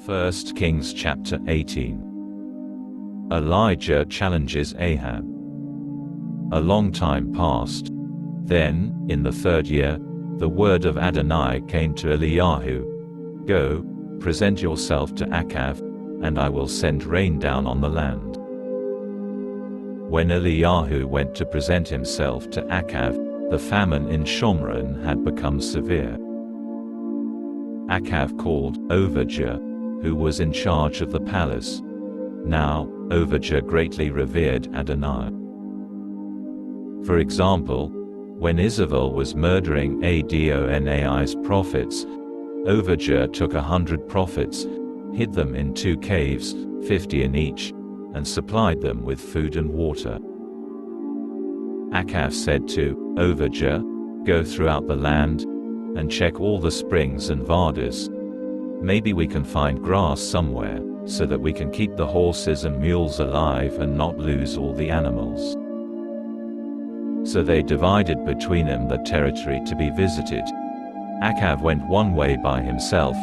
1 Kings chapter 18. Elijah challenges Ahab. A long time passed. Then, in the 3rd year, the word of Adonai came to Eliyahu. Go, present yourself to Achab, and I will send rain down on the land. When Eliyahu went to present himself to Achab, the famine in Shomron had become severe. Achab called Obadiah, who was in charge of the palace. Now, Obadiah greatly revered Adonai. For example, when Isabel was murdering Adonai's prophets, Obadiah took 100 prophets, hid them in 2 caves, 50 in each, and supplied them with food and water. Achab said to Obadiah, "Go throughout the land, and check all the springs and vardis. Maybe we can find grass somewhere, so that we can keep the horses and mules alive and not lose all the animals." So they divided between them the territory to be visited. Achab went one way by himself,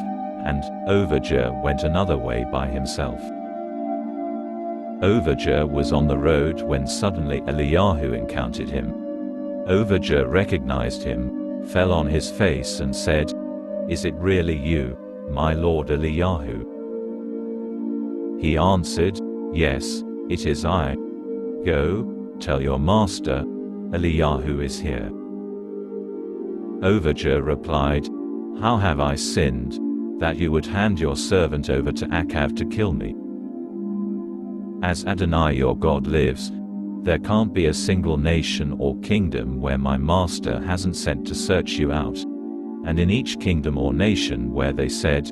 and Obadiah went another way by himself. Obadiah was on the road when suddenly Eliyahu encountered him. Obadiah recognized him, fell on his face and said, "Is it really you, my lord Eliyahu?" He answered, "Yes, it is I. Go, tell your master, Eliyahu is here." Obadiah replied, "How have I sinned, that you would hand your servant over to Achab to kill me? As Adonai your God lives, there can't be a single nation or kingdom where my master hasn't sent to search you out. And in each kingdom or nation where they said,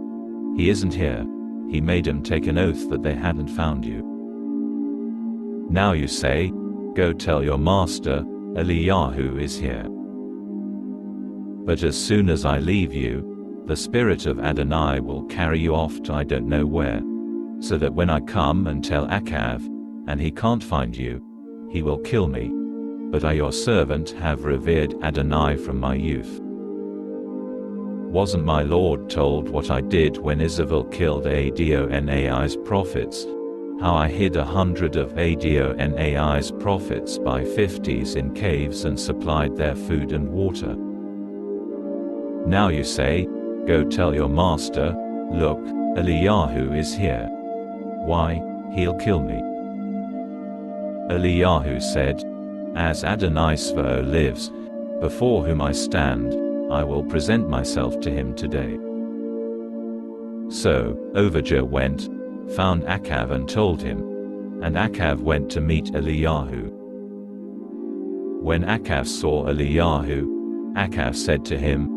'He isn't here,' he made them take an oath that they hadn't found you. Now you say, 'Go tell your master, Eliyahu is here.' But as soon as I leave you, the spirit of Adonai will carry you off to I don't know where, so that when I come and tell Achab, and he can't find you, he will kill me. But I your servant have revered Adonai from my youth. Wasn't my Lord told what I did when Isabel killed Adonai's prophets? How I hid 100 of Adonai's prophets by 50s in caves and supplied their food and water? Now you say, 'Go tell your master, look, Eliyahu is here.' Why, he'll kill me." Eliyahu said, "As Adonai Svo lives, before whom I stand, I will present myself to him today." So Obadiah went, found Achab and told him, and Achab went to meet Eliyahu. When Achab saw Eliyahu, Achab said to him,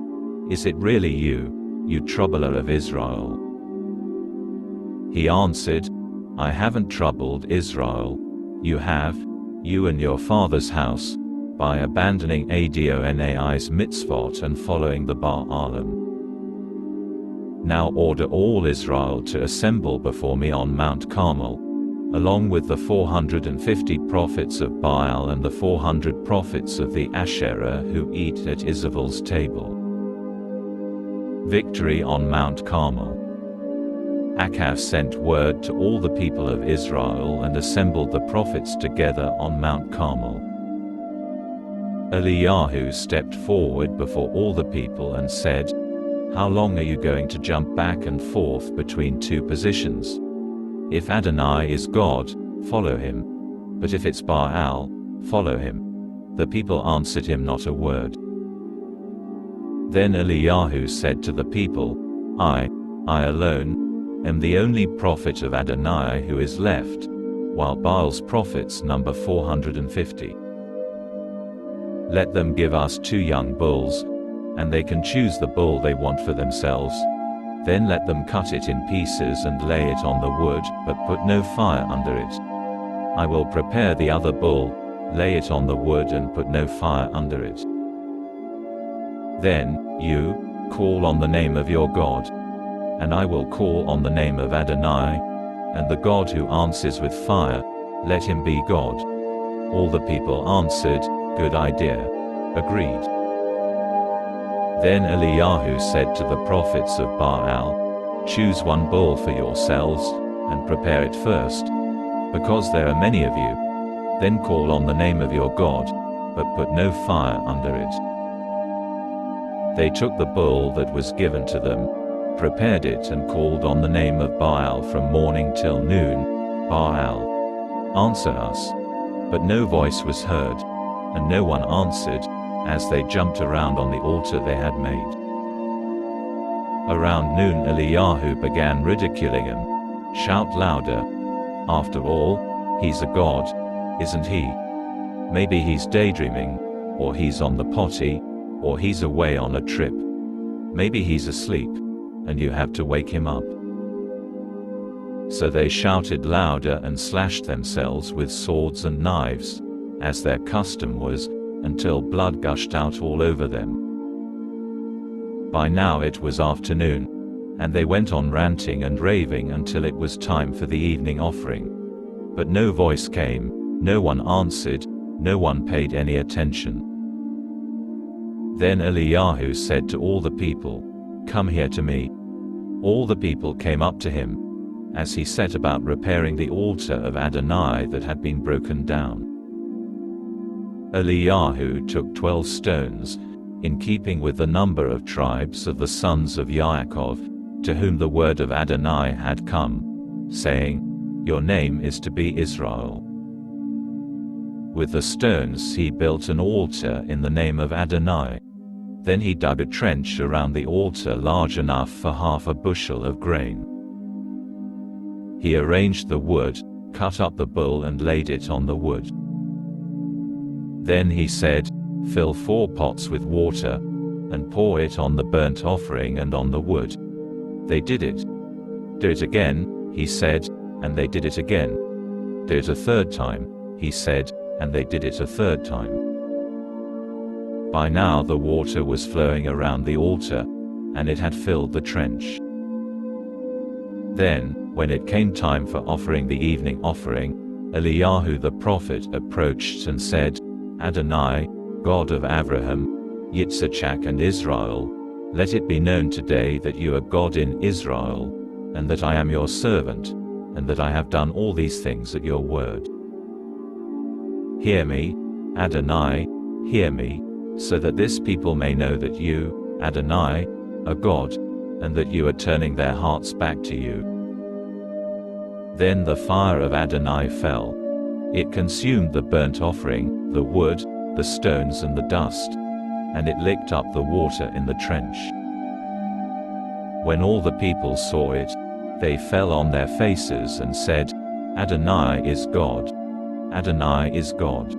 "Is it really you, you troubler of Israel?" He answered, "I haven't troubled Israel. You have, you and your father's house, by abandoning Adonai's mitzvot and following the Baalim. Now order all Israel to assemble before me on Mount Carmel, along with the 450 prophets of Baal and the 400 prophets of the Asherah who eat at Isabel's table." Victory on Mount Carmel. Achab sent word to all the people of Israel and assembled the prophets together on Mount Carmel. Eliyahu stepped forward before all the people and said, "How long are you going to jump back and forth between 2 positions? If Adonai is God, follow him. But if it's Baal, follow him." The people answered him not a word. Then Eliyahu said to the people, I alone, am the only prophet of Adonai who is left, while Baal's prophets number 450. Let them give us 2 young bulls, and they can choose the bull they want for themselves. Then let them cut it in pieces and lay it on the wood, but put no fire under it. I will prepare the other bull, lay it on the wood and put no fire under it. Then, you, call on the name of your God, and I will call on the name of Adonai, and the God who answers with fire, let him be God. All the people answered, "Good idea." Agreed. Then Eliyahu said to the prophets of Baal, Choose one bull for yourselves, and prepare it first, because there are many of you. Then call on the name of your God, but put no fire under it." They took the bull that was given to them, prepared it and called on the name of Baal from morning till noon. "Baal, answer us." But no voice was heard, and no one answered, as they jumped around on the altar they had made. Around noon Eliyahu began ridiculing him. "Shout louder. After all, he's a god, isn't he? Maybe he's daydreaming, or he's on the potty, or he's away on a trip. Maybe he's asleep, and you have to wake him up." So they shouted louder and slashed themselves with swords and knives, as their custom was, until blood gushed out all over them. By now it was afternoon, and they went on ranting and raving until it was time for the evening offering. But no voice came, no one answered, no one paid any attention. Then Eliyahu said to all the people, "Come here to me." All the people came up to him, as he set about repairing the altar of Adonai that had been broken down. Eliyahu took 12 stones, in keeping with the number of tribes of the sons of Yaakov, to whom the word of Adonai had come, saying, "Your name is to be Israel." With the stones he built an altar in the name of Adonai. Then he dug a trench around the altar large enough for half a bushel of grain. He arranged the wood, cut up the bull and laid it on the wood. Then he said, "Fill 4 pots with water, and pour it on the burnt offering and on the wood." They did it. "Do it again," he said, and they did it again. "Do it a third time," he said, and they did it a third time. By now the water was flowing around the altar, and it had filled the trench. Then, when it came time for offering the evening offering, Eliyahu the prophet approached and said, "Adonai, God of Abraham, Yitzchak and Israel, let it be known today that you are God in Israel, and that I am your servant, and that I have done all these things at your word. Hear me, Adonai, hear me, so that this people may know that you, Adonai, are God, and that you are turning their hearts back to you." Then the fire of Adonai fell. It consumed the burnt offering, the wood, the stones and the dust, and it licked up the water in the trench. When all the people saw it, they fell on their faces and said, "Adonai is God. Adonai is God."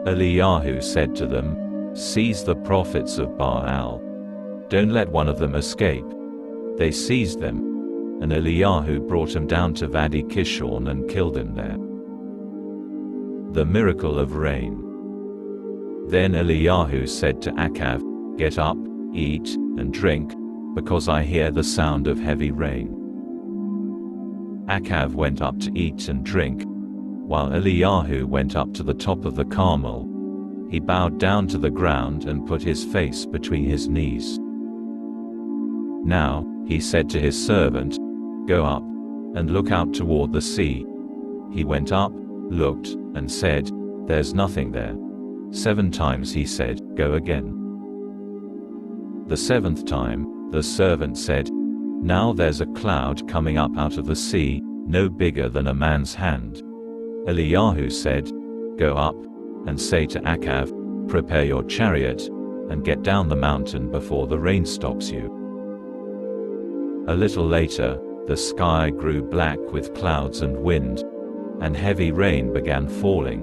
Eliyahu said to them, "Seize the prophets of Baal. Don't let one of them escape." They seized them, and Eliyahu brought him down to Vadi Kishon and killed him there. The miracle of rain. Then Eliyahu said to Achav, "Get up, eat, and drink, because I hear the sound of heavy rain." Achav went up to eat and drink, while Eliyahu went up to the top of the Carmel. He bowed down to the ground and put his face between his knees. Now, he said to his servant, "Go up, and look out toward the sea." He went up, looked, and said, "There's nothing there." 7 times he said, "Go again." The 7th time, the servant said, "Now there's a cloud coming up out of the sea, no bigger than a man's hand." Eliyahu said, "Go up, and say to Achav, prepare your chariot, and get down the mountain before the rain stops you." A little later, the sky grew black with clouds and wind, and heavy rain began falling,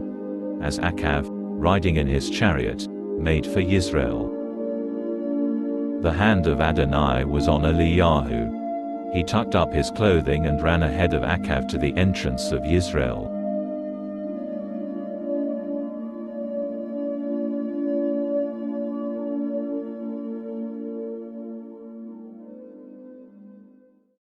as Achav, riding in his chariot, made for Yisrael. The hand of Adonai was on Eliyahu. He tucked up his clothing and ran ahead of Achav to the entrance of Yisrael.